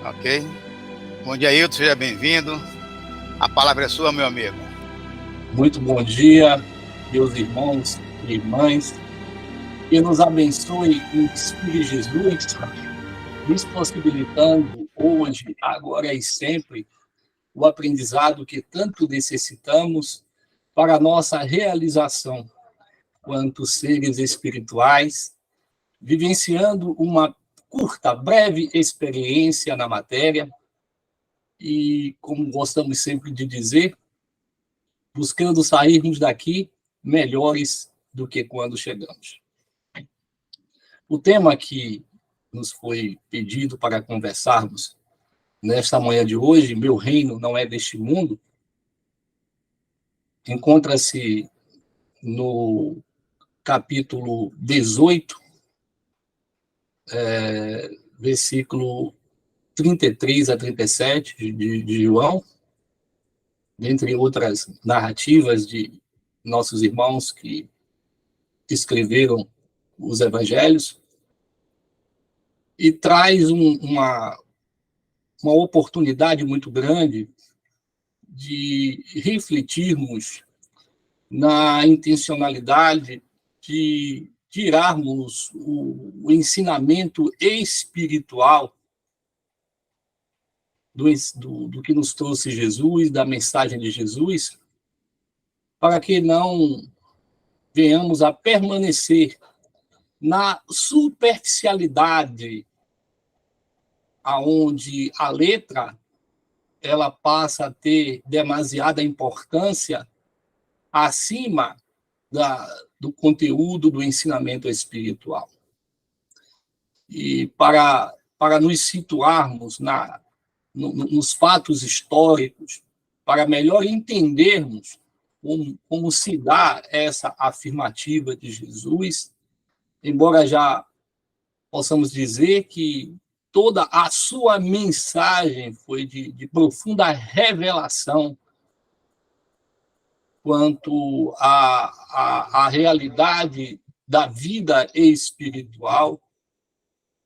Ok? Bom dia, Hilton, seja bem-vindo. A palavra é sua, meu amigo. Muito bom dia, meus irmãos e irmãs. Que nos abençoe em Espírito Jesus, nos possibilitando hoje, agora e sempre, o aprendizado que tanto necessitamos para a nossa realização quanto seres espirituais, vivenciando uma curta, breve experiência na matéria e, como gostamos sempre de dizer, buscando sairmos daqui melhores do que quando chegamos. O tema que nos foi pedido para conversarmos nesta manhã de hoje, Meu Reino Não É Deste Mundo, encontra-se no capítulo 18, versículo 33 a 37 de João, dentre outras narrativas de nossos irmãos que escreveram os evangelhos, e traz uma oportunidade muito grande de refletirmos na intencionalidade de tirarmos o ensinamento espiritual do que nos trouxe Jesus, da mensagem de Jesus, para que não venhamos a permanecer na superficialidade, aonde a letra ela passa a ter demasiada importância acima do conteúdo do ensinamento espiritual. E para nos situarmos nos fatos históricos, para melhor entendermos como se dá essa afirmativa de Jesus, embora já possamos dizer que toda a sua mensagem foi de profunda revelação quanto à realidade da vida espiritual,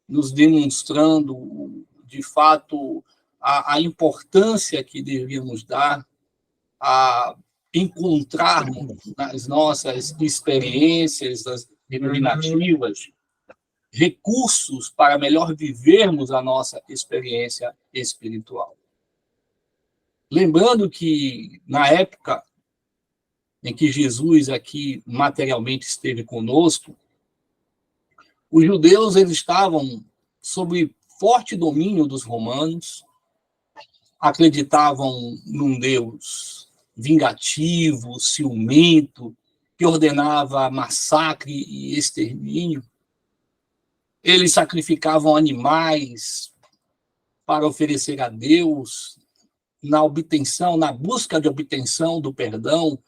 nos demonstrando, de fato, a importância que devíamos dar a encontrarmos nas nossas experiências iluminativas recursos para melhor vivermos a nossa experiência espiritual. Lembrando que, na época em que Jesus aqui materialmente esteve conosco, os judeus eles estavam sob forte domínio dos romanos, acreditavam num Deus vingativo, ciumento, que ordenava massacre e extermínio. Eles sacrificavam animais para oferecer a Deus na busca de obtenção do perdão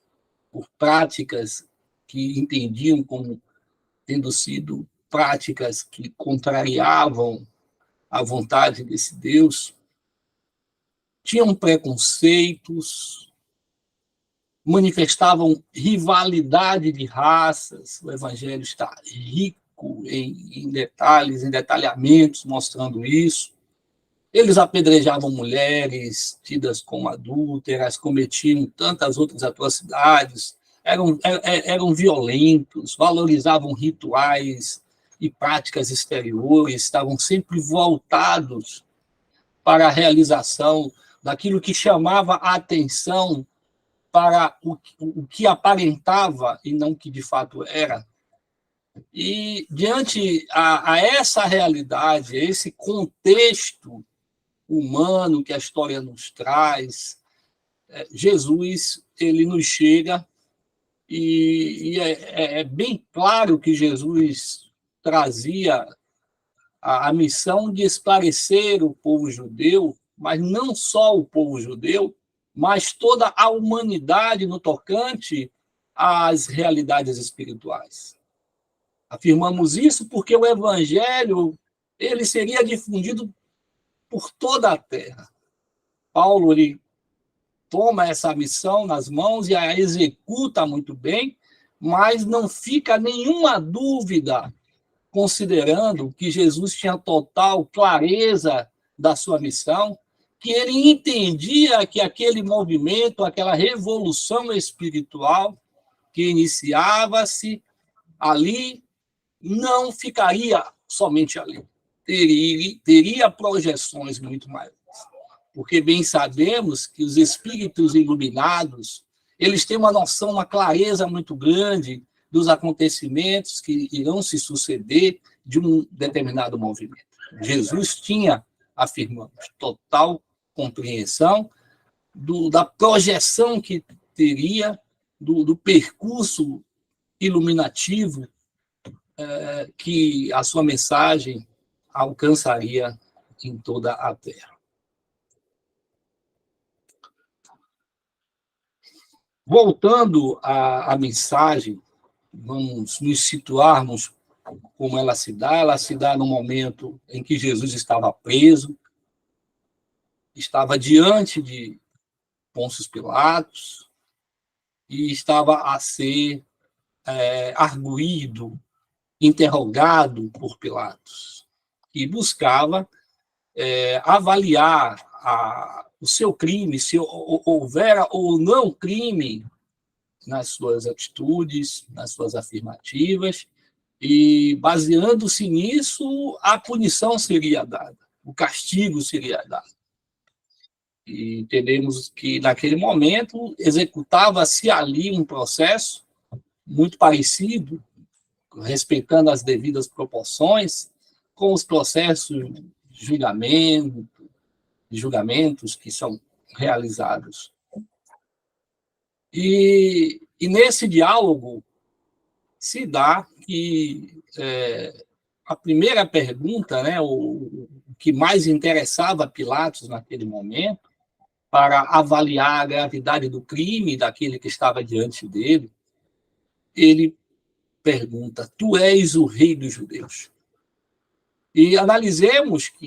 por práticas que entendiam como tendo sido práticas que contrariavam a vontade desse Deus. Tinham preconceitos, manifestavam rivalidade de raças. O Evangelho está rico em detalhes, em detalhamentos, mostrando isso. Eles apedrejavam mulheres tidas como adúlteras, cometiam tantas outras atrocidades, eram violentos, valorizavam rituais e práticas exteriores, estavam sempre voltados para a realização daquilo que chamava a atenção para o que aparentava e não o que de fato era. E diante a essa realidade, a esse contexto humano que a história nos traz, Jesus ele nos chega e é bem claro que Jesus trazia a missão de esclarecer o povo judeu, mas não só o povo judeu, mas toda a humanidade no tocante às realidades espirituais. Afirmamos isso porque o evangelho ele seria difundido por toda a terra. Paulo ele toma essa missão nas mãos e a executa muito bem, mas não fica nenhuma dúvida, considerando que Jesus tinha total clareza da sua missão, que ele entendia que aquele movimento, aquela revolução espiritual que iniciava-se ali, não ficaria somente ali. Teria projeções muito maiores. Porque bem sabemos que os espíritos iluminados, eles têm uma noção, uma clareza muito grande dos acontecimentos que irão se suceder de um determinado movimento. Jesus tinha, afirmamos, total compreensão da projeção que teria, do percurso iluminativo que a sua mensagem alcançaria em toda a Terra. Voltando à mensagem, vamos nos situarmos como ela se dá no momento em que Jesus estava preso, estava diante de Pôncio Pilatos e estava a ser arguído, interrogado por Pilatos, e buscava avaliar o seu crime, se houvera ou não crime nas suas atitudes, nas suas afirmativas, e, baseando-se nisso, a punição seria dada, o castigo seria dado. E entendemos que, naquele momento, executava-se ali um processo muito parecido, respeitando as devidas proporções, com os processos de julgamentos que são realizados. E nesse diálogo se dá que a primeira pergunta, né, o que mais interessava a Pilatos naquele momento, para avaliar a gravidade do crime daquele que estava diante dele, ele pergunta: tu és o rei dos judeus? E analisemos que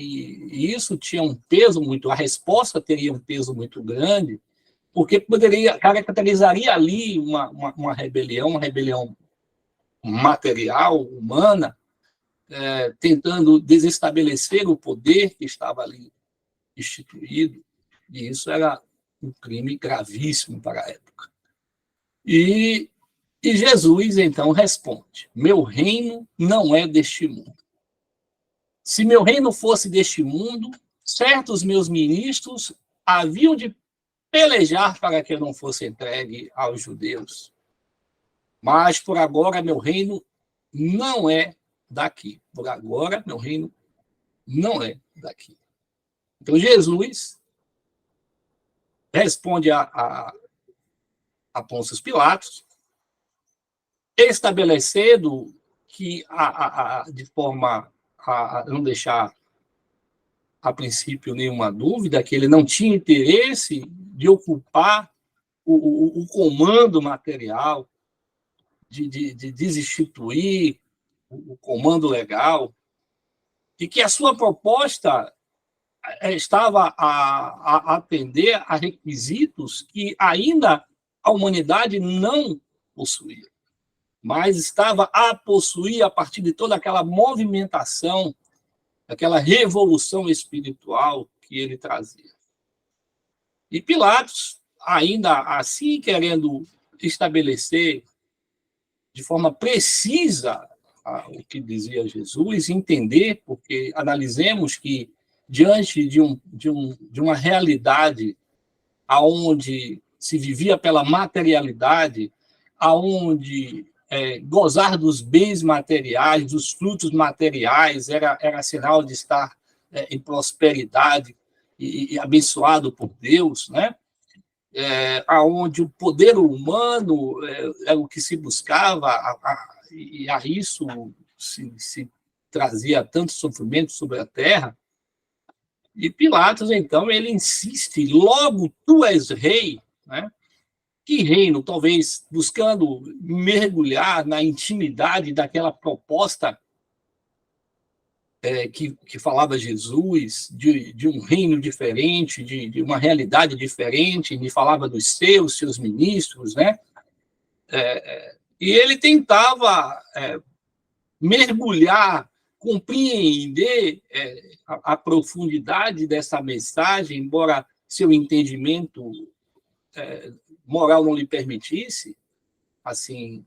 isso tinha um peso muito, a resposta teria um peso muito grande, porque caracterizaria ali uma rebelião material, humana, tentando desestabelecer o poder que estava ali instituído, e isso era um crime gravíssimo para a época. E Jesus, então, responde: meu reino não é deste mundo. Se meu reino fosse deste mundo, certos meus ministros haviam de pelejar para que eu não fosse entregue aos judeus. Mas, por agora, meu reino não é daqui. Por agora, meu reino não é daqui. Então, Jesus responde a Pôncio Pilatos, estabelecendo que, de forma a não deixar, a princípio, nenhuma dúvida, que ele não tinha interesse de ocupar o comando material, de desinstituir o comando legal, e que a sua proposta estava a atender a requisitos que ainda a humanidade não possuía, mas estava a possuir a partir de toda aquela movimentação, aquela revolução espiritual que ele trazia. E Pilatos, ainda assim querendo estabelecer de forma precisa o que dizia Jesus, entender, porque analisemos que, diante de uma realidade aonde se vivia pela materialidade, aonde gozar dos bens materiais, dos frutos materiais, era sinal de estar em prosperidade e abençoado por Deus, né? Aonde o poder humano é o que se buscava, e a isso se trazia tanto sofrimento sobre a terra. E Pilatos, então, ele insiste: logo tu és rei, né? Que reino? Talvez buscando mergulhar na intimidade daquela proposta que falava Jesus, de um reino diferente, de uma realidade diferente, e falava dos seus ministros, né? E ele tentava mergulhar compreender a profundidade dessa mensagem, embora seu entendimento moral não lhe permitisse, assim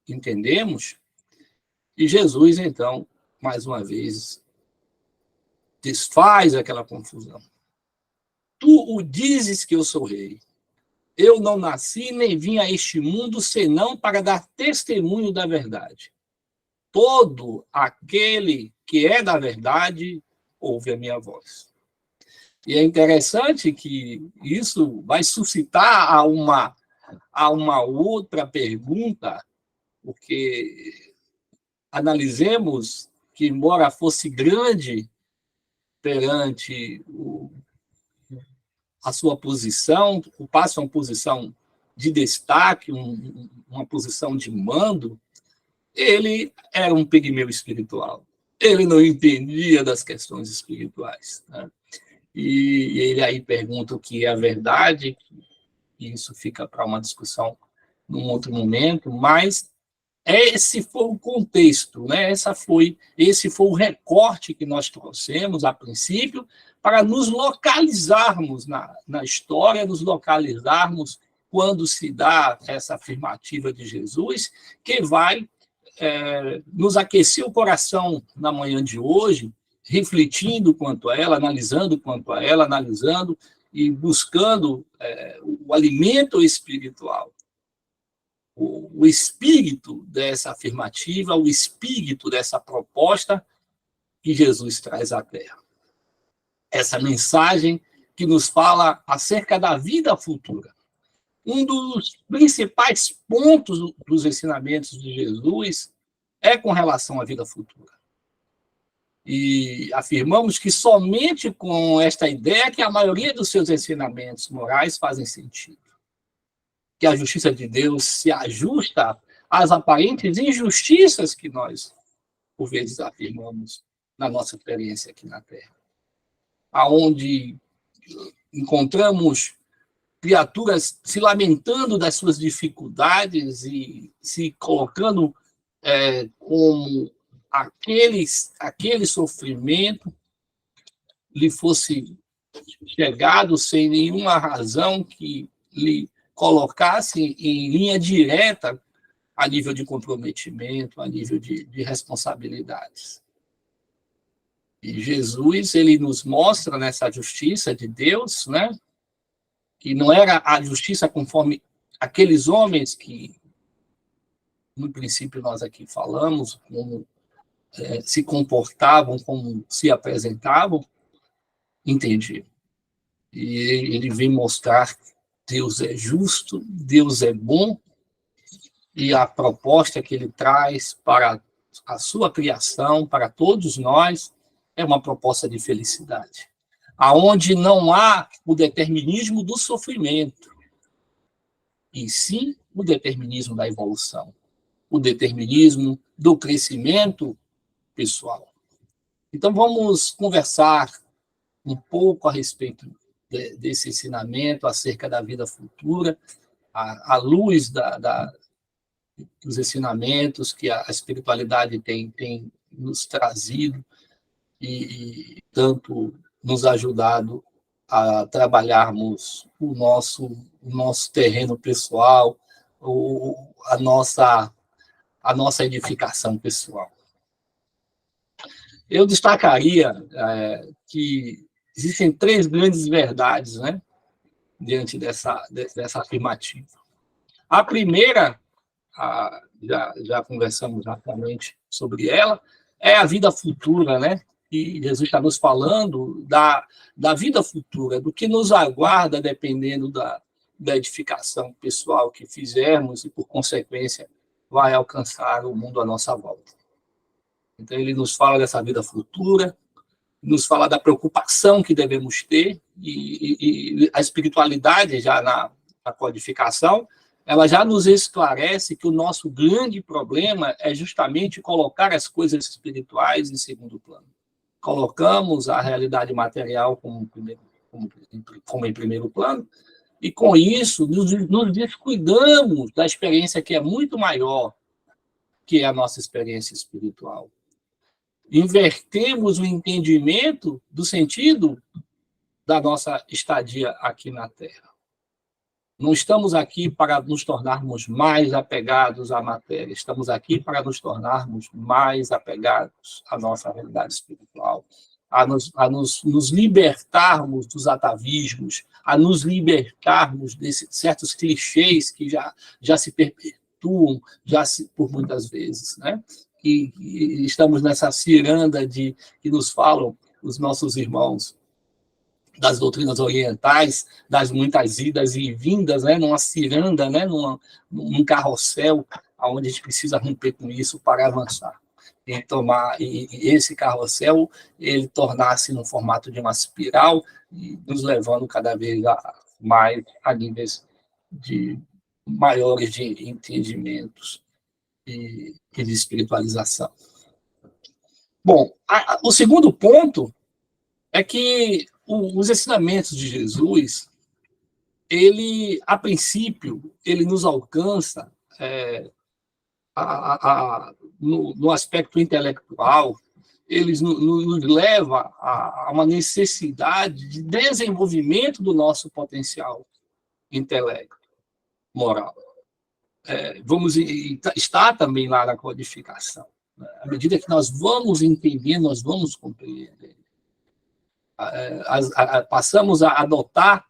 entendemos, e Jesus, então, mais uma vez, desfaz aquela confusão. Tu o dizes que eu sou rei. Eu não nasci nem vim a este mundo senão para dar testemunho da verdade. Todo aquele que é da verdade ouve a minha voz. E é interessante que isso vai suscitar a uma outra pergunta, porque analisemos que, embora fosse grande perante a sua posição, ocupasse uma posição de destaque, uma posição de mando, ele era um pigmeu espiritual. Ele não entendia das questões espirituais, né? E ele aí pergunta o que é a verdade, e isso fica para uma discussão num outro momento, mas esse foi o contexto, né? Esse foi o recorte que nós trouxemos a princípio para nos localizarmos na história, nos localizarmos quando se dá essa afirmativa de Jesus, que vai nos aquecer o coração na manhã de hoje, refletindo quanto a ela, analisando quanto a ela, analisando e buscando o alimento espiritual. O espírito dessa afirmativa, o espírito dessa proposta que Jesus traz à Terra. Essa mensagem que nos fala acerca da vida futura. Um dos principais pontos dos ensinamentos de Jesus é com relação à vida futura. E afirmamos que somente com esta ideia que a maioria dos seus ensinamentos morais fazem sentido. Que a justiça de Deus se ajusta às aparentes injustiças que nós, por vezes, afirmamos na nossa experiência aqui na Terra. Aonde encontramos criaturas se lamentando das suas dificuldades e se colocando como aquele sofrimento lhe fosse chegado sem nenhuma razão que lhe colocasse em linha direta a nível de comprometimento, a nível de responsabilidades. E Jesus, ele nos mostra nessa justiça de Deus, né, que não era a justiça conforme aqueles homens que, no princípio, nós aqui falamos, como se comportavam, como se apresentavam, entendi. E ele vem mostrar que Deus é justo, Deus é bom, e a proposta que ele traz para a sua criação, para todos nós, é uma proposta de felicidade, aonde não há o determinismo do sofrimento, e sim o determinismo da evolução, o determinismo do crescimento pessoal. Então, vamos conversar um pouco a respeito desse ensinamento acerca da vida futura, à luz dos ensinamentos que a espiritualidade tem nos trazido e tanto nos ajudado a trabalharmos o nosso terreno pessoal, a nossa edificação pessoal. Eu destacaria que existem 3 grandes verdades, né, diante dessa afirmativa. A primeira, já conversamos rapidamente sobre ela, é a vida futura, né? E Jesus está nos falando da vida futura, do que nos aguarda dependendo da edificação pessoal que fizermos e, por consequência, vai alcançar o mundo à nossa volta. Então, ele nos fala dessa vida futura, nos fala da preocupação que devemos ter, e a espiritualidade, já na codificação, ela já nos esclarece que o nosso grande problema é justamente colocar as coisas espirituais em segundo plano. Colocamos a realidade material como em primeiro plano, e com isso nos descuidamos da experiência que é muito maior, que é a nossa experiência espiritual. invertemos o entendimento do sentido da nossa estadia aqui na Terra. Não estamos aqui para nos tornarmos mais apegados à matéria, estamos aqui para nos tornarmos mais apegados à nossa realidade espiritual, nos libertarmos dos atavismos, a nos libertarmos desses certos clichês que já se perpetuam por muitas vezes, né? E estamos nessa ciranda que nos falam os nossos irmãos das doutrinas orientais, das muitas idas e vindas, né, numa ciranda, né, num carrossel, onde a gente precisa romper com isso para avançar. E esse carrossel, ele tornar-se no formato de uma espiral, e nos levando cada vez mais a níveis maiores de entendimentos e de espiritualização. Bom, o segundo ponto é que os ensinamentos de Jesus, a princípio, ele nos alcança no aspecto intelectual, ele nos leva a uma necessidade de desenvolvimento do nosso potencial intelecto, moral. Está também lá na codificação. Né? À medida que nós vamos entender, nós vamos compreender. Passamos a adotar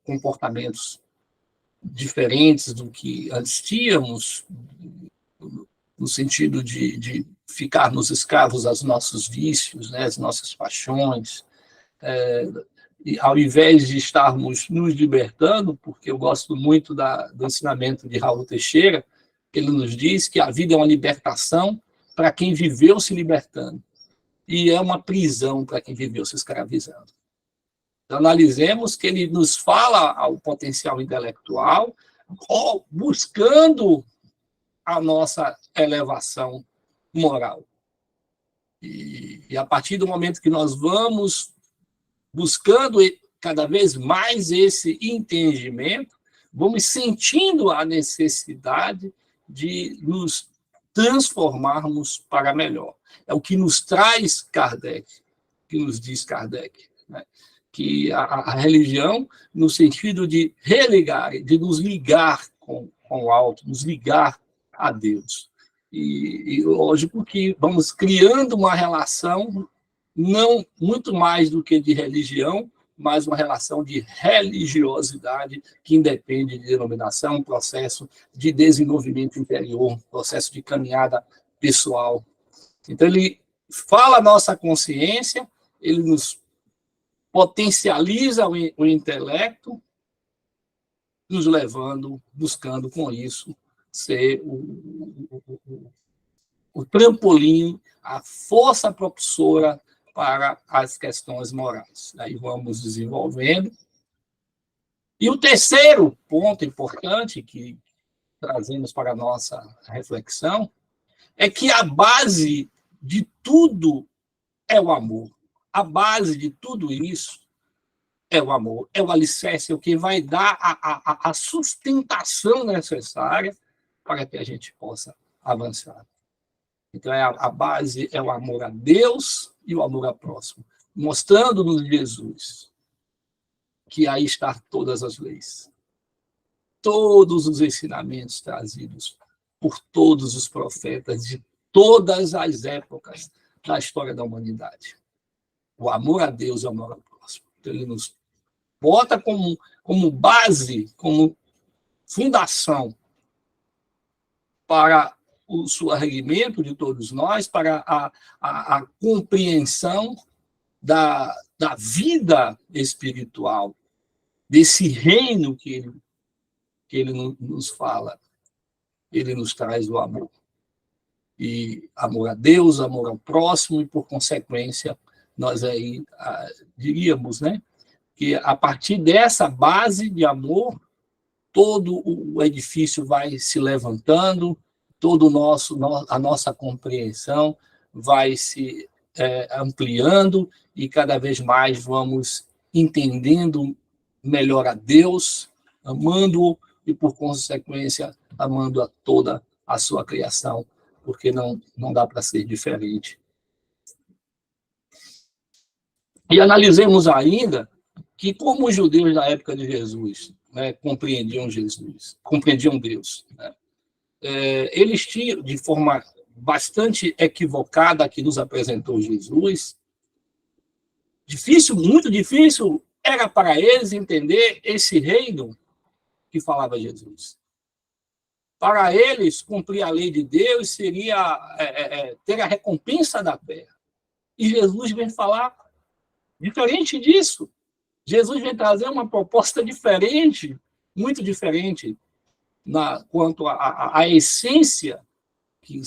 comportamentos diferentes do que antes tínhamos, no sentido de ficarmos escravos aos nossos vícios, né, às nossas paixões, e ao invés de estarmos nos libertando, porque eu gosto muito do ensinamento de Raul Teixeira, ele nos diz que a vida é uma libertação para quem viveu se libertando. E é uma prisão para quem viveu se escravizando. Então, analisemos que ele nos fala ao potencial intelectual, buscando a nossa elevação moral. E a partir do momento que nós vamos buscando cada vez mais esse entendimento, vamos sentindo a necessidade de nos transformarmos para melhor. É o que nos traz Kardec, que nos diz Kardec, né? Que a religião, no sentido de religar, de nos ligar com o alto, nos ligar a Deus. E lógico que vamos criando uma relação, não muito mais do que de religião, mas uma relação de religiosidade que independe de denominação, processo de desenvolvimento interior, processo de caminhada pessoal. Então, ele fala a nossa consciência, ele nos potencializa o intelecto, nos levando, buscando com isso ser o trampolim, a força propulsora para as questões morais. Aí vamos desenvolvendo. E o terceiro ponto importante que trazemos para a nossa reflexão é que a base de tudo é o amor. A base de tudo isso é o amor, é o alicerce, é o que vai dar a sustentação necessária para que a gente possa avançar. Então, a base é o amor a Deus e o amor ao próximo, mostrando-nos Jesus que aí estão todas as leis, todos os ensinamentos trazidos por todos os profetas de todas as épocas da história da humanidade. O amor a Deus e o amor ao próximo. Então, ele nos bota como base, como fundação para o surgimento de todos nós, para a compreensão da vida espiritual, desse reino que ele nos fala. Ele nos traz o amor. E amor a Deus, amor ao próximo, e, por consequência, nós aí diríamos, né, que a partir dessa base de amor, todo o edifício vai se levantando, todo a nossa compreensão vai se ampliando, e cada vez mais vamos entendendo melhor a Deus, amando-o, e, por consequência, amando a toda a sua criação, porque não dá para ser diferente. E analisemos ainda que, como os judeus da época de Jesus, né, compreendiam Deus, né, eles tinham, de forma bastante equivocada, que nos apresentou Jesus, muito difícil era para eles entender esse reino que falava Jesus. Para eles, cumprir a lei de Deus seria ter a recompensa da terra. E Jesus vem falar diferente disso. Jesus vem trazer uma proposta diferente, muito diferente, quanto à essência que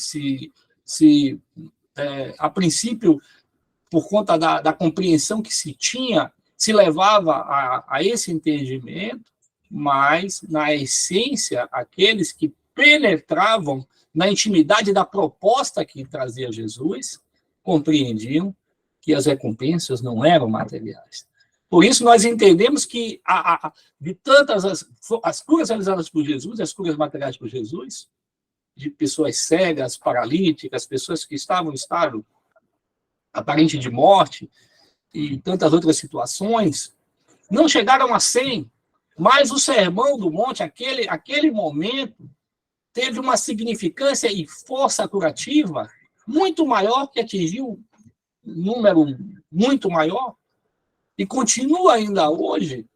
a princípio, por conta da compreensão que se tinha, se levava a esse entendimento, mas, na essência, aqueles que penetravam na intimidade da proposta que trazia Jesus, compreendiam que as recompensas não eram materiais. Por isso, nós entendemos que, de tantas as curas realizadas por Jesus, as curas materiais por Jesus, de pessoas cegas, paralíticas, pessoas que estavam em estado aparente de morte, e tantas outras situações, não chegaram a 100, mas o Sermão do Monte, aquele momento, teve uma significância e força curativa muito maior, que atingiu um número muito maior, e continua ainda hoje,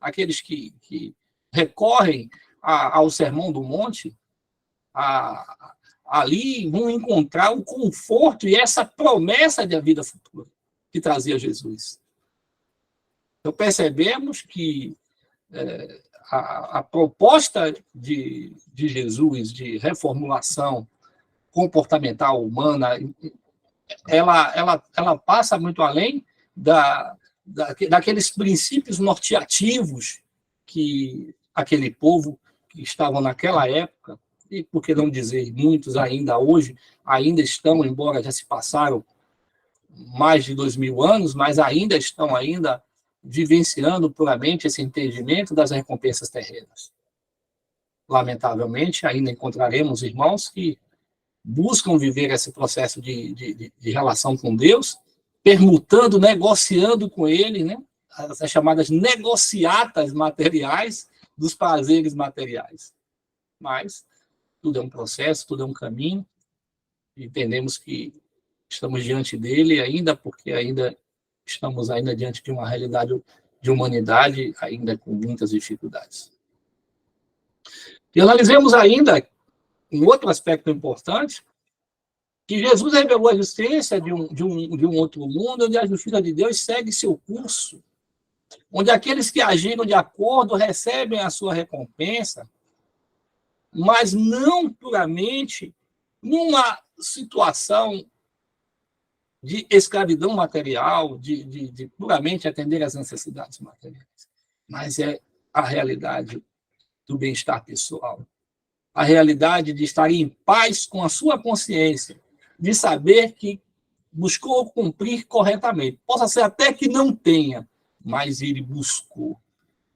aqueles que recorrem ao Sermão do Monte, ali vão encontrar o conforto e essa promessa de vida futura que trazia Jesus. Então, percebemos que a proposta de Jesus de reformulação comportamental humana, ela passa muito além daqueles princípios norteativos que aquele povo que estavam naquela época, e por que não dizer, muitos ainda hoje, ainda estão, embora já se passaram mais de 2000 anos, mas ainda estão vivenciando puramente esse entendimento das recompensas terrenas. Lamentavelmente, ainda encontraremos irmãos que buscam viver esse processo de relação com Deus, permutando, negociando com Ele, né? As chamadas negociatas materiais dos prazeres materiais. Mas tudo é um processo, tudo é um caminho, e entendemos que estamos diante dele ainda, porque ainda estamos diante de uma realidade de humanidade, ainda com muitas dificuldades. E analisemos ainda um outro aspecto importante, que Jesus revelou a existência de um outro mundo, onde a justiça de Deus segue seu curso, onde aqueles que agiram de acordo recebem a sua recompensa, mas não puramente numa situação de escravidão material, de puramente atender às necessidades materiais, mas é a realidade do bem-estar pessoal, a realidade de estar em paz com a sua consciência, de saber que buscou cumprir corretamente. Possa ser até que não tenha, mas ele buscou.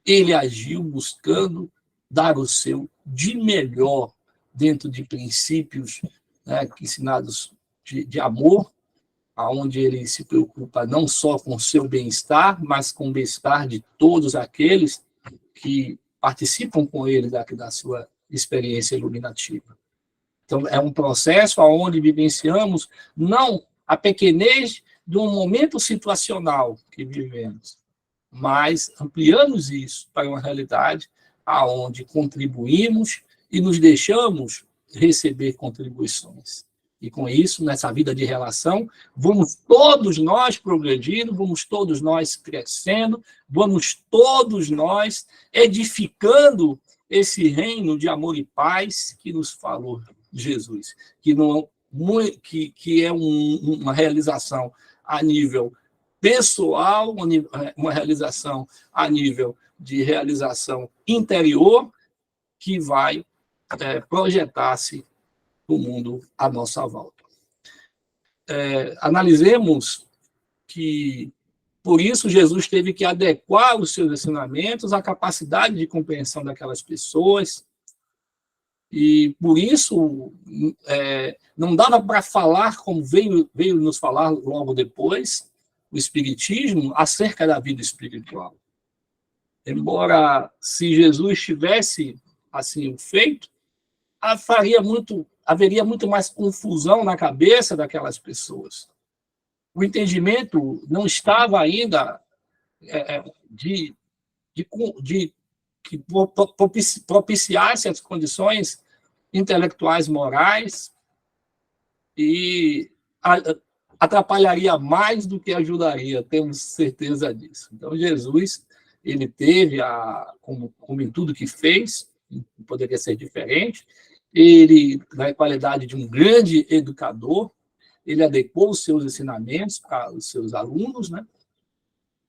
Ele agiu buscando dar o seu de melhor dentro de princípios, né, ensinados de amor, onde ele se preocupa não só com o seu bem-estar, mas com o bem-estar de todos aqueles que participam com ele da sua experiência iluminativa. Então, é um processo onde vivenciamos não a pequenez de um momento situacional que vivemos, mas ampliamos isso para uma realidade onde contribuímos e nos deixamos receber contribuições. E com isso, nessa vida de relação, vamos todos nós progredindo, vamos todos nós crescendo, vamos todos nós edificando esse reino de amor e paz que nos falou Jesus, que é uma realização a nível pessoal, uma realização a nível de realização interior, que vai projetar-se no mundo à nossa volta. Analisemos que, por isso, Jesus teve que adequar os seus ensinamentos à capacidade de compreensão daquelas pessoas, E, por isso, não dava para falar, como veio nos falar logo depois, o Espiritismo, acerca da vida espiritual. Embora, se Jesus tivesse assim feito, haveria muito mais confusão na cabeça daquelas pessoas. O entendimento não estava ainda que propiciasse as condições intelectuais, morais, e atrapalharia mais do que ajudaria, temos certeza disso. Então, Jesus, ele teve, como em tudo que fez, poderia ser diferente, ele, na qualidade de um grande educador, ele adequou os seus ensinamentos para os seus alunos, né,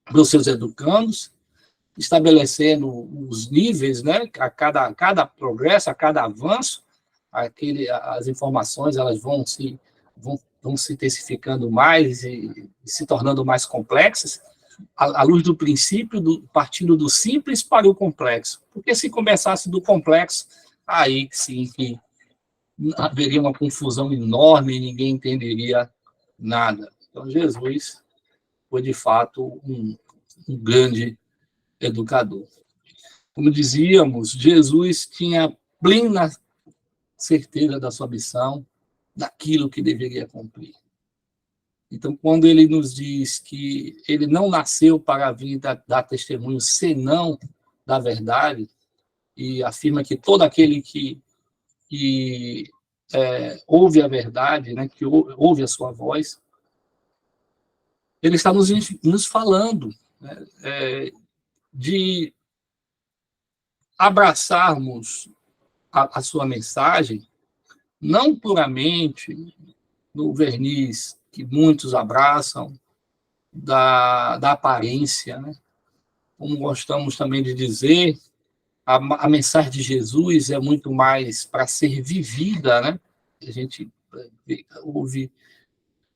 para os seus educandos, estabelecendo os níveis, né, a cada progresso, a cada avanço, as informações elas vão se intensificando mais e se tornando mais complexas, à luz do princípio, partindo do simples para o complexo. Porque se começasse do complexo, aí sim que haveria uma confusão enorme e ninguém entenderia nada. Então, Jesus foi, de fato, um grande educador. Como dizíamos, Jesus tinha plena certeza da sua missão, daquilo que deveria cumprir. Então, quando ele nos diz que ele não nasceu para vir dar testemunho senão da verdade, e afirma que todo aquele que ouve a verdade, né, que ouve a sua voz, ele está nos falando, né, de abraçarmos a sua mensagem, não puramente no verniz que muitos abraçam da aparência, né? Como gostamos também de dizer, a mensagem de Jesus é muito mais para ser vivida, né? A gente ouve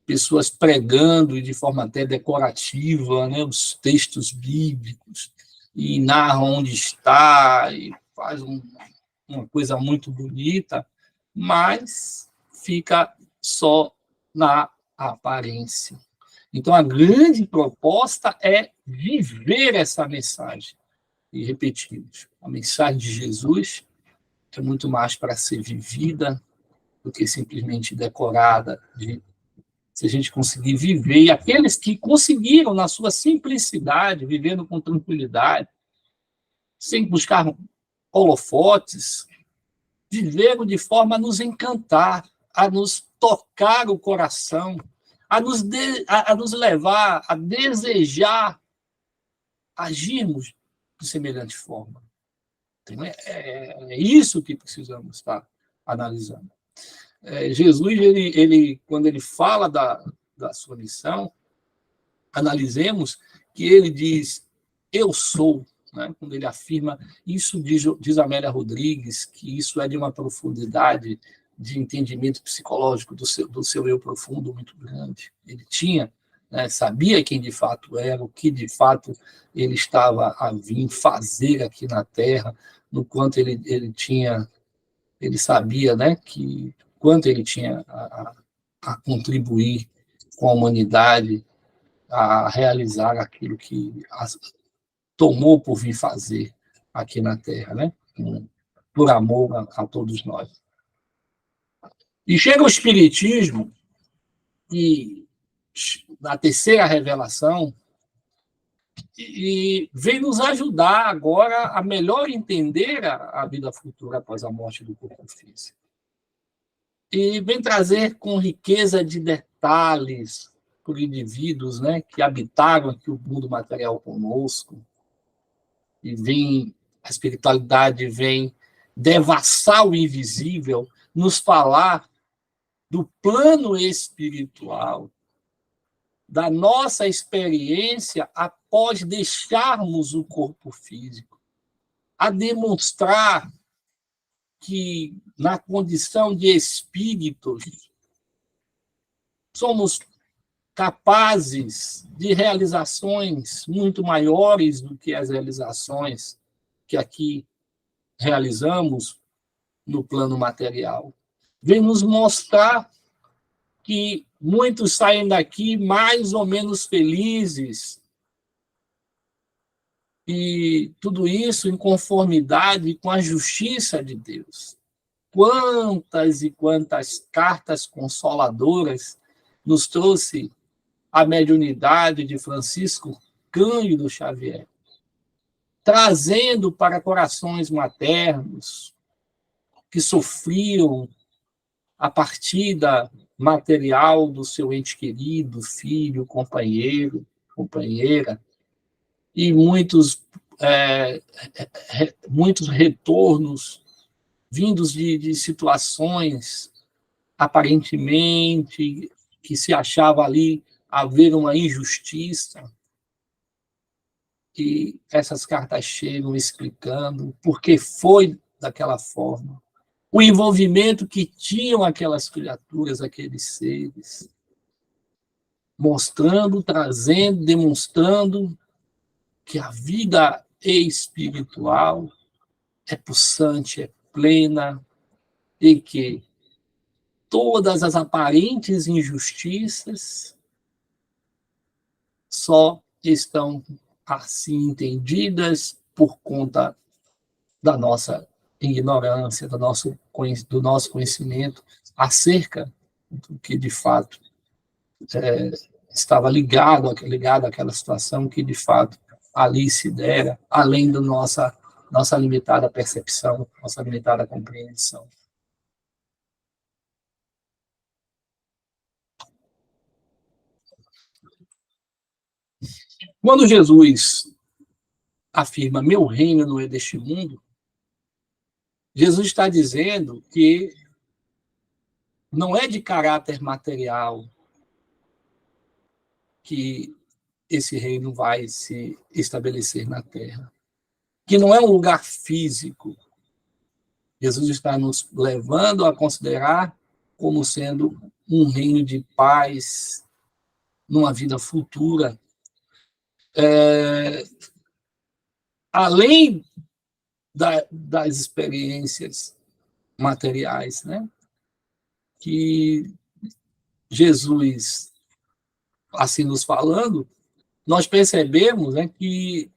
pessoas pregando de forma até decorativa, né, os textos bíblicos, e narram onde está, e faz uma coisa muito bonita, mas fica só na aparência. Então, a grande proposta é viver essa mensagem. E repetimos, a mensagem de Jesus é muito mais para ser vivida do que simplesmente decorada. Se a gente conseguir viver, e aqueles que conseguiram, na sua simplicidade, vivendo com tranquilidade, sem buscar holofotes, viveram de forma a nos encantar, a nos tocar o coração, a nos levar a desejar agirmos de semelhante forma. Então, é isso que precisamos estar analisando. Jesus, quando ele fala da sua missão, analisemos que ele diz, eu sou, né? Quando ele afirma, isso diz Amélia Rodrigues, que isso é de uma profundidade de entendimento psicológico do seu eu profundo muito grande. Ele tinha, né, sabia quem de fato era, o que de fato ele estava a vir fazer aqui na Terra, no quanto ele sabia, né, que quanto ele tinha a contribuir com a humanidade, a realizar aquilo que tomou por vir fazer aqui na Terra, né, por amor a todos nós. E chega o Espiritismo, e na terceira revelação, e vem nos ajudar agora a melhor entender a vida futura após a morte do corpo físico. E vem trazer com riqueza de detalhes por indivíduos, né, que habitaram aqui o mundo material conosco, e a espiritualidade vem devassar o invisível, nos falar do plano espiritual, da nossa experiência após deixarmos o corpo físico, a demonstrar que, na condição de espíritos, somos capazes de realizações muito maiores do que as realizações que aqui realizamos, no plano material. Vem nos mostrar que muitos saem daqui mais ou menos felizes, e tudo isso em conformidade com a justiça de Deus. Quantas e quantas cartas consoladoras nos trouxe a mediunidade de Francisco Cândido Xavier, trazendo para corações maternos que sofriam a partida material do seu ente querido, filho, companheiro, companheira, e muitos retornos vindos de situações aparentemente que se achava ali haver uma injustiça, que essas cartas chegam explicando por que foi daquela forma, o envolvimento que tinham aquelas criaturas, aqueles seres, mostrando, trazendo, demonstrando que a vida espiritual é pulsante, é plena, e que todas as aparentes injustiças só estão assim entendidas por conta da nossa ignorância, do nosso conhecimento acerca do que, de fato, estava ligado àquela situação que, de fato, ali se dera, além da nossa limitada percepção, nossa limitada compreensão. Quando Jesus afirma, meu reino não é deste mundo, Jesus está dizendo que não é de caráter material que esse reino vai se estabelecer na Terra, que não é um lugar físico. Jesus está nos levando a considerar como sendo um reino de paz numa vida futura. Além das experiências materiais, né? Que Jesus, assim nos falando, nós percebemos, né, que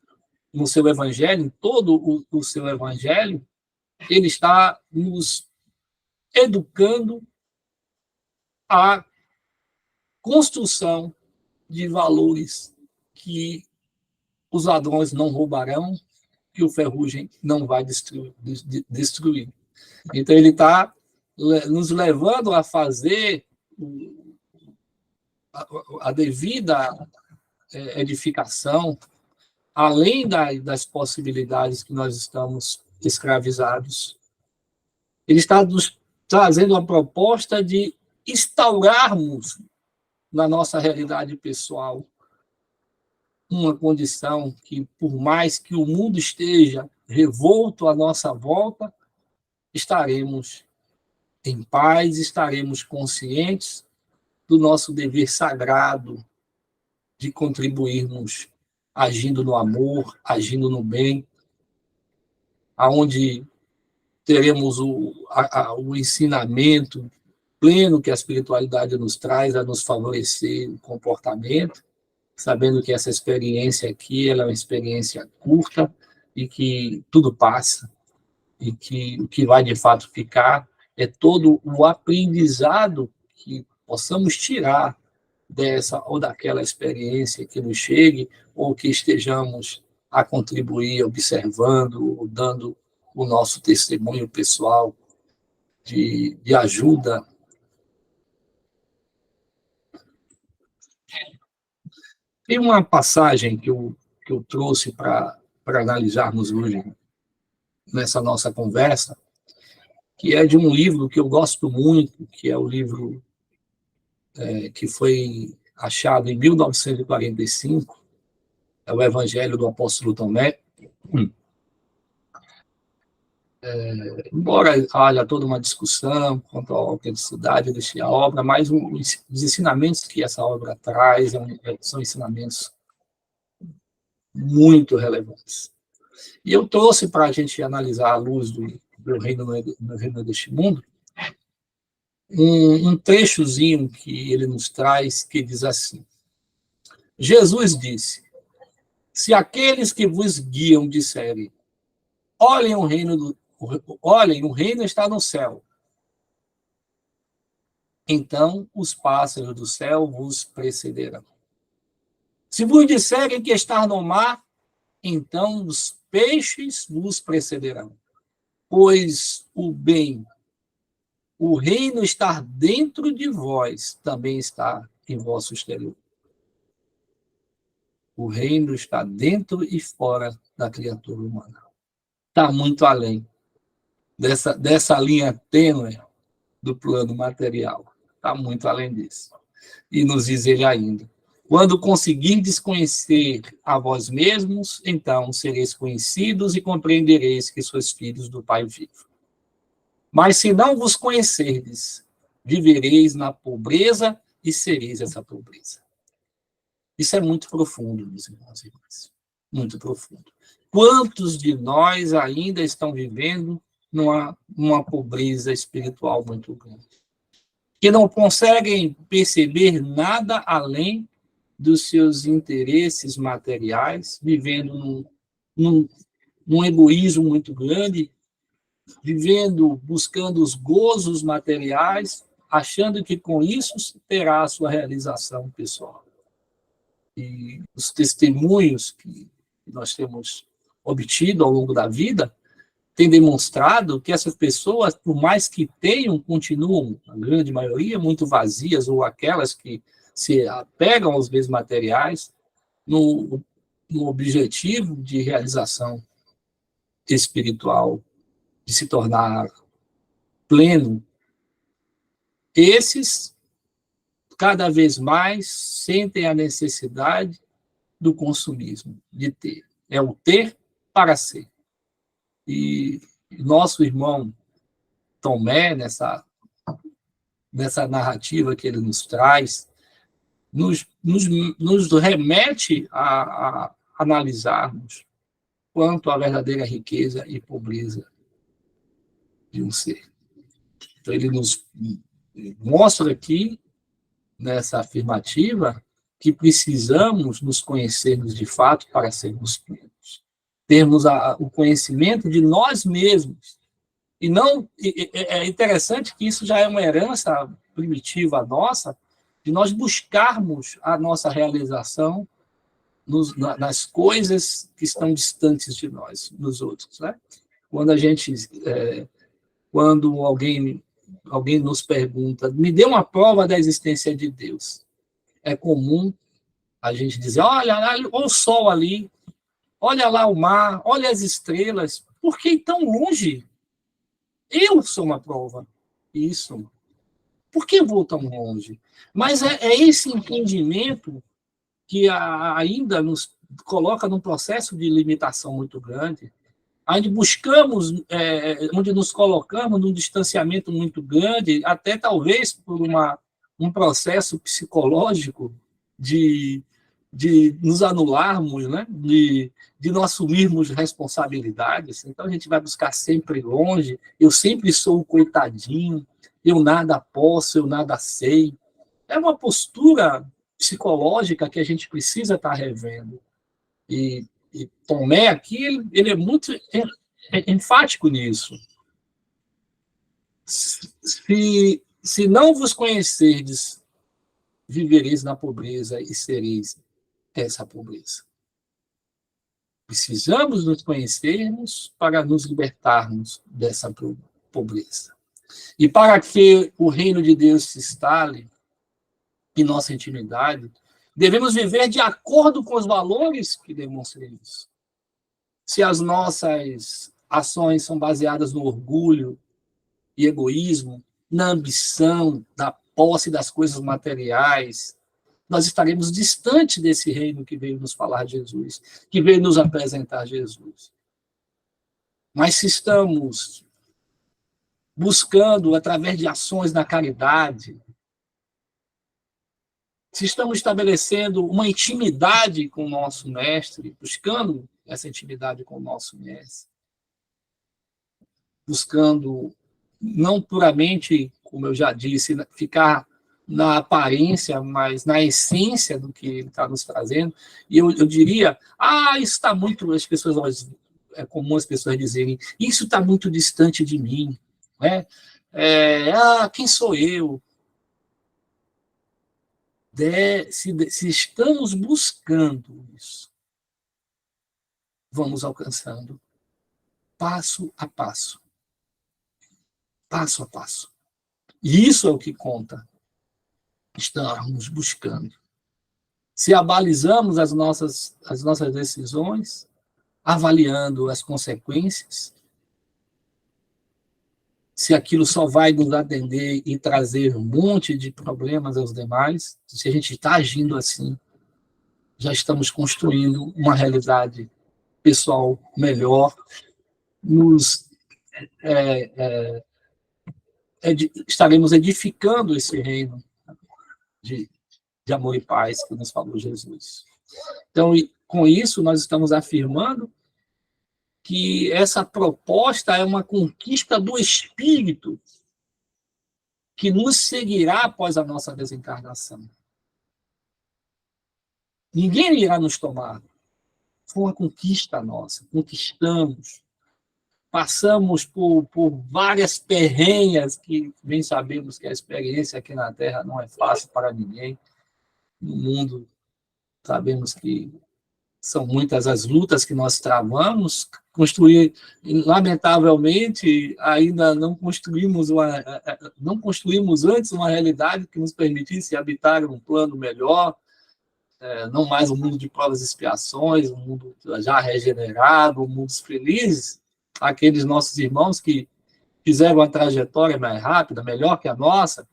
no seu evangelho, em todo o seu evangelho, ele está nos educando a construção de valores que os ladrões não roubarão, que o ferrugem não vai destruir. Então, ele está nos levando a fazer a devida edificação, além das possibilidades que nós estamos escravizados. Ele está nos trazendo a proposta de instaurarmos na nossa realidade pessoal uma condição que, por mais que o mundo esteja revolto à nossa volta, estaremos em paz, estaremos conscientes do nosso dever sagrado de contribuirmos agindo no amor, agindo no bem, aonde teremos o ensinamento pleno que a espiritualidade nos traz a nos favorecer o comportamento, sabendo que essa experiência aqui ela é uma experiência curta e que tudo passa, e que o que vai de fato ficar é todo o aprendizado que possamos tirar dessa ou daquela experiência que nos chegue, ou que estejamos a contribuir, observando, dando o nosso testemunho pessoal de ajuda. Tem uma passagem que eu trouxe para analisarmos hoje, nessa nossa conversa, que é de um livro que eu gosto muito, que é o livro que foi achado em 1945, é o Evangelho do Apóstolo Tomé. Embora haja toda uma discussão quanto à autenticidade desta obra, mas os ensinamentos que essa obra traz são ensinamentos muito relevantes. E eu trouxe para a gente analisar à luz do reino deste mundo, um trechozinho que ele nos traz, que diz assim: Jesus disse: se aqueles que vos guiam disserem, olhem, o reino está no céu, então os pássaros do céu vos precederão. Se vos disserem que está no mar, então os peixes vos precederão. Pois o bem, o reino está dentro de vós, também está em vosso exterior. O reino está dentro e fora da criatura humana. Está muito além dessa linha tênue do plano material. Está muito além disso. E nos diz ele ainda: quando conseguirdes conhecer a vós mesmos, então sereis conhecidos e compreendereis que sois filhos do Pai vivo. Mas se não vos conhecerdes, vivereis na pobreza e sereis essa pobreza. Isso é muito profundo, meus irmãos e irmãs. Muito profundo. Quantos de nós ainda estão vivendo numa pobreza espiritual muito grande? Que não conseguem perceber nada além dos seus interesses materiais, vivendo num egoísmo muito grande, buscando os gozos materiais, achando que com isso terá a sua realização pessoal. E os testemunhos que nós temos obtido ao longo da vida têm demonstrado que essas pessoas, por mais que tenham, continuam, a grande maioria, muito vazias, ou aquelas que se apegam aos bens materiais no objetivo de realização espiritual, de se tornar pleno. Esses, cada vez mais, sentem a necessidade do consumismo, de ter. É o ter para ser. E nosso irmão Tomé, nessa narrativa que ele nos traz, nos remete a analisarmos quanto à verdadeira riqueza e pobreza de um ser. Então, ele nos mostra aqui, nessa afirmativa, que precisamos nos conhecermos de fato para sermos plenos. Termos o conhecimento de nós mesmos. E não é interessante que isso já é uma herança primitiva nossa, de nós buscarmos a nossa realização nas coisas que estão distantes de nós, nos outros, né? Quando alguém nos pergunta, me dê uma prova da existência de Deus, é comum a gente dizer, olha o sol ali, olha lá o mar, olha as estrelas, por que tão longe? Eu sou uma prova. Isso. Por que vou tão longe? Mas é esse entendimento que ainda nos coloca num processo de limitação muito grande, onde buscamos, onde nos colocamos num distanciamento muito grande, até talvez por um processo psicológico de nos anularmos, né? de não assumirmos responsabilidades. Então, a gente vai buscar sempre longe, eu sempre sou o coitadinho, eu nada posso, eu nada sei. É uma postura psicológica que a gente precisa estar revendo. E Tomé aqui, ele é muito enfático nisso. Se não vos conhecerdes, vivereis na pobreza e sereis essa pobreza. Precisamos nos conhecermos para nos libertarmos dessa pobreza. E para que o reino de Deus se instale em nossa intimidade, devemos viver de acordo com os valores que demonstram isso. Se as nossas ações são baseadas no orgulho e egoísmo, na ambição, da posse das coisas materiais, nós estaremos distantes desse reino que veio nos falar Jesus, que veio nos apresentar Jesus. Mas se estamos buscando, através de ações na caridade, se estamos estabelecendo uma intimidade com o nosso mestre, buscando essa intimidade com o nosso mestre, buscando não puramente, como eu já disse, ficar na aparência, mas na essência do que ele está nos trazendo. E eu diria, isso está muito, as pessoas, é comum as pessoas dizerem, isso está muito distante de mim, né? Quem sou eu? Se estamos buscando isso, vamos alcançando passo a passo. Passo a passo. E isso é o que conta. Estamos buscando. Se abalizamos as nossas decisões, avaliando as consequências, se aquilo só vai nos atender e trazer um monte de problemas aos demais, se a gente está agindo assim, já estamos construindo uma realidade pessoal melhor, estaremos edificando esse reino de amor e paz que nos falou Jesus. Então, com isso, nós estamos afirmando que essa proposta é uma conquista do Espírito que nos seguirá após a nossa desencarnação. Ninguém irá nos tomar. Foi uma conquista nossa. Conquistamos. Passamos por várias perrenhas que bem sabemos que a experiência aqui na Terra não é fácil para ninguém. No mundo, sabemos que são muitas as lutas que nós travamos. Lamentavelmente, ainda não construímos antes uma realidade que nos permitisse habitar um plano melhor, não mais um mundo de provas e expiações, um mundo já regenerado, um mundo felizes. Aqueles nossos irmãos que fizeram a trajetória mais rápida, melhor que a nossa,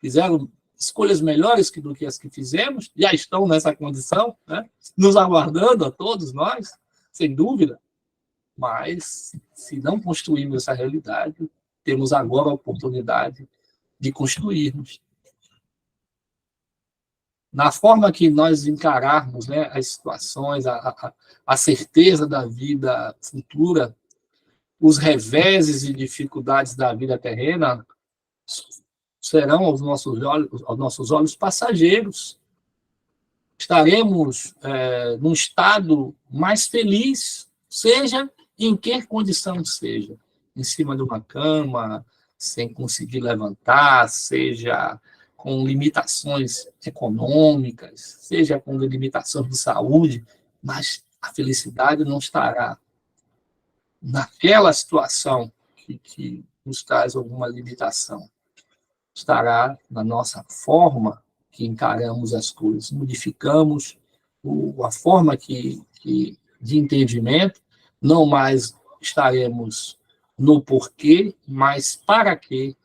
fizeram escolhas melhores do que as que fizemos, já estão nessa condição, né? Nos aguardando a todos nós, sem dúvida. Mas, se não construirmos essa realidade, temos agora a oportunidade de construirmos. Na forma que nós encararmos, né, as situações, a certeza da vida futura, os reveses e dificuldades da vida terrena serão aos nossos olhos passageiros. Estaremos num estado mais feliz, seja em que condição seja, em cima de uma cama, sem conseguir levantar, seja com limitações econômicas, seja com limitações de saúde, mas a felicidade não estará naquela situação que nos traz alguma limitação. Estará na nossa forma que encaramos as coisas, modificamos a forma de entendimento, não mais estaremos no porquê, mas para quê,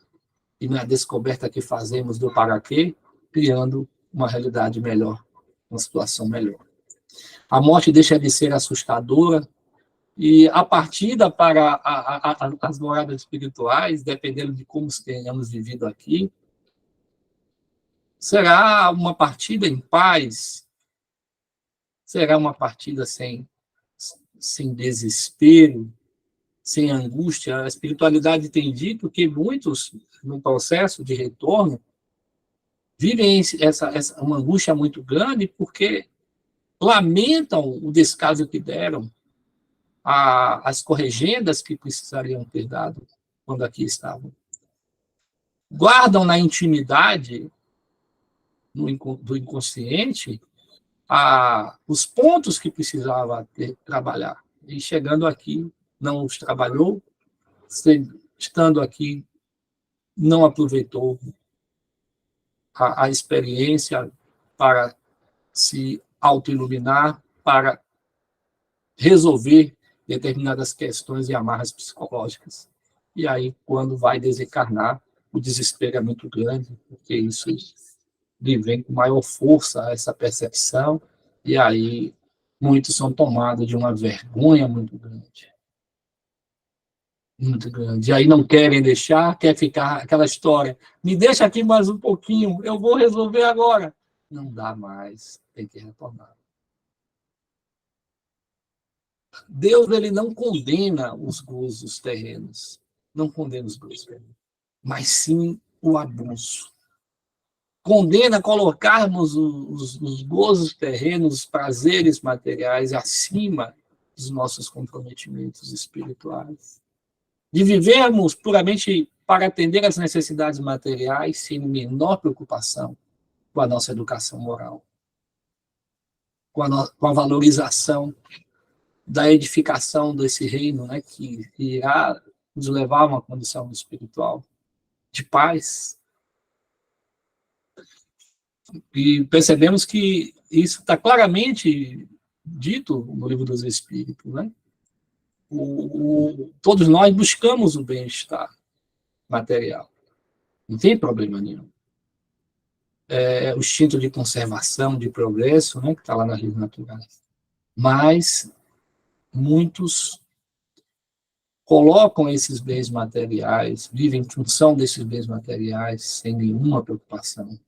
e na descoberta que fazemos do para quê, criando uma realidade melhor, uma situação melhor. A morte deixa de ser assustadora, e a partida para as moradas espirituais, dependendo de como tenhamos vivido aqui, será uma partida em paz, será uma partida sem desespero, sem angústia. A espiritualidade tem dito que muitos, no processo de retorno, vivem uma angústia muito grande porque lamentam o descaso que deram, as corrigendas que precisariam ter dado quando aqui estavam. Guardam na intimidade do inconsciente os pontos que precisava trabalhar. E chegando aqui, não os trabalhou, estando aqui, não aproveitou a experiência para se autoiluminar, para resolver determinadas questões e amarras psicológicas. E aí, quando vai desencarnar, o desespero é muito grande, porque isso lhe vem com maior força essa percepção, e aí muitos são tomados de uma vergonha muito grande. Muito grande. E aí não querem deixar, quer ficar aquela história, me deixa aqui mais um pouquinho, eu vou resolver agora. Não dá mais, tem que retornar. Deus, ele não condena os gozos terrenos. não condena os blasfêmios, mas sim o abuso. Condena colocarmos os gozos terrenos, os prazeres materiais acima dos nossos comprometimentos espirituais. De vivermos puramente para atender às necessidades materiais sem menor preocupação com a nossa educação moral, com a valorização da edificação desse reino, né, que irá nos levar a uma condição espiritual de paz. E percebemos que isso está claramente dito no Livro dos Espíritos, né? Todos nós buscamos o bem-estar material. Não tem problema nenhum. É o instinto de conservação, de progresso, né, que está lá nas leis naturais. Mas muitos colocam esses bens materiais, vivem em função desses bens materiais, sem nenhuma preocupação.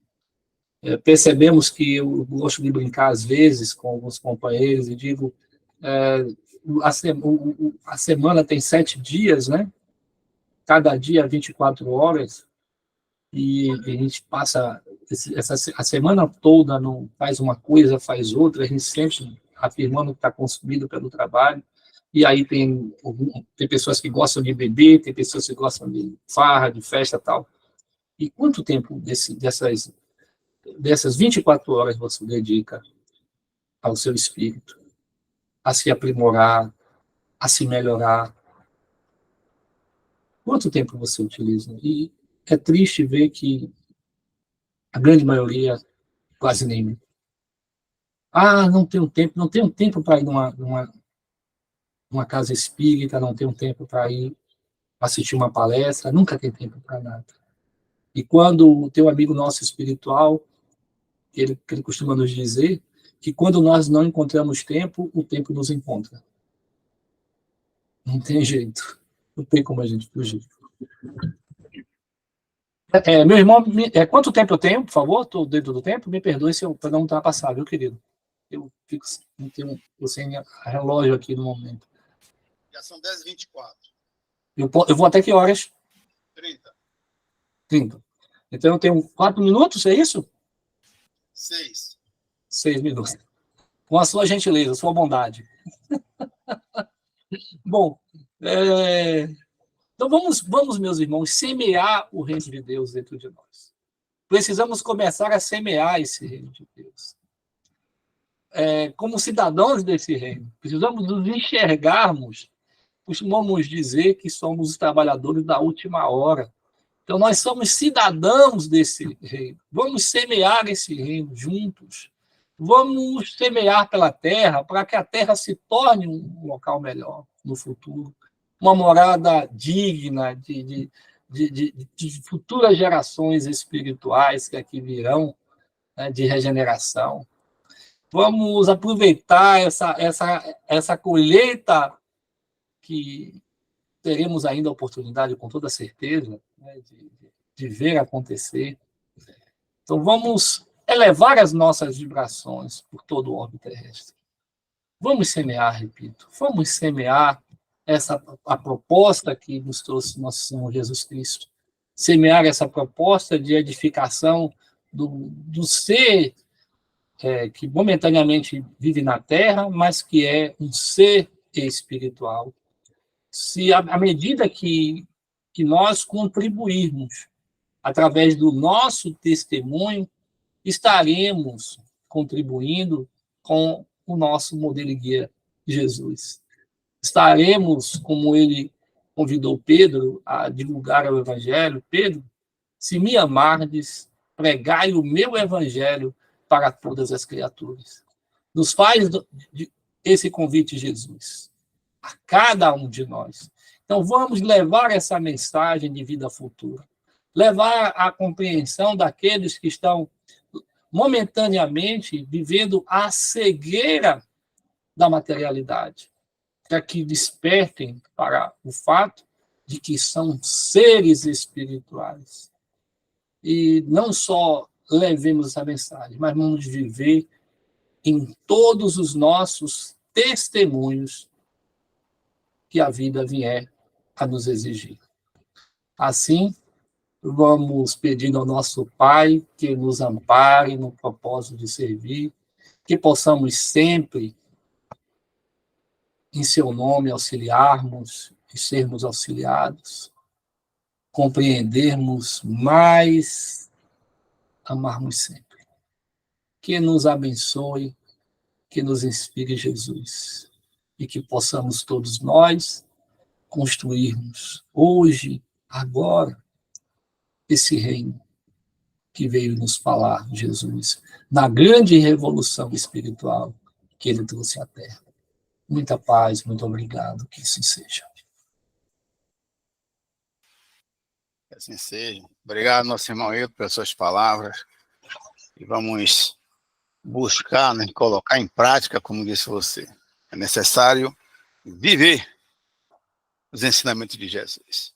Percebemos que eu gosto de brincar, às vezes, com alguns companheiros, e digo, a semana tem 7 dias, né? Cada dia 24 horas, e a gente passa a semana toda, não faz uma coisa, faz outra, a gente sempre afirmando que está consumido pelo trabalho, e aí tem pessoas que gostam de beber, tem pessoas que gostam de farra, de festa e tal. E quanto tempo dessas 24 horas você dedica ao seu espírito, a se aprimorar, a se melhorar? Quanto tempo você utiliza? E é triste ver que a grande maioria, quase nenhum. Não tenho tempo para ir numa casa espírita, não tenho tempo para ir assistir uma palestra, nunca tem tempo para nada. E quando o teu amigo nosso espiritual, que ele costuma nos dizer, que quando nós não encontramos tempo, o tempo nos encontra. Não tem jeito. Não tem como a gente fugir. Meu irmão, quanto tempo eu tenho, por favor? Estou dentro do tempo? Me perdoe se eu para não ultrapassar, viu, querido? Eu fico sem relógio aqui no momento. Já são 10h24. Eu vou até que horas? 30. 30. Então eu tenho 4 minutos, é isso? 6. 6 minutos. Com a sua gentileza, a sua bondade. Bom, então vamos, meus irmãos, semear o reino de Deus dentro de nós. Precisamos começar a semear esse reino de Deus. Como cidadãos desse reino, precisamos nos enxergarmos, costumamos dizer que somos os trabalhadores da última hora. Então, nós somos cidadãos desse reino. Vamos semear esse reino juntos. Vamos semear pela terra para que a terra se torne um local melhor no futuro. Uma morada digna de futuras gerações espirituais que aqui virão, né, de regeneração. Vamos aproveitar essa colheita que teremos ainda a oportunidade, com toda certeza, né, de ver acontecer. Então, vamos elevar as nossas vibrações por todo o orbe terrestre. Vamos semear, repito, vamos semear a proposta que nos trouxe nosso Senhor Jesus Cristo. Semear essa proposta de edificação do ser que momentaneamente vive na Terra, mas que é um ser espiritual. Se à medida que nós contribuirmos através do nosso testemunho, estaremos contribuindo com o nosso modelo e guia Jesus. Estaremos, como ele convidou Pedro a divulgar o evangelho: Pedro, se me amardes, pregai o meu evangelho para todas as criaturas. Nos faz esse convite Jesus a cada um de nós. Então, vamos levar essa mensagem de vida futura, levar a compreensão daqueles que estão momentaneamente vivendo a cegueira da materialidade, para que despertem para o fato de que são seres espirituais. E não só levemos essa mensagem, mas vamos viver em todos os nossos testemunhos que a vida vier a nos exigir. Assim, vamos pedir ao nosso Pai que nos ampare no propósito de servir, que possamos sempre, em seu nome, auxiliarmos e sermos auxiliados, compreendermos mais, amarmos sempre. Que nos abençoe, que nos inspire Jesus e que possamos todos nós construirmos hoje, agora, esse reino que veio nos falar Jesus, na grande revolução espiritual que ele trouxe à Terra. Muita paz, muito obrigado, que assim seja. Que assim seja. Obrigado, nosso irmão Hilton, pelas suas palavras. E vamos buscar, né, colocar em prática, como disse você. É necessário viver os ensinamentos de Jesus.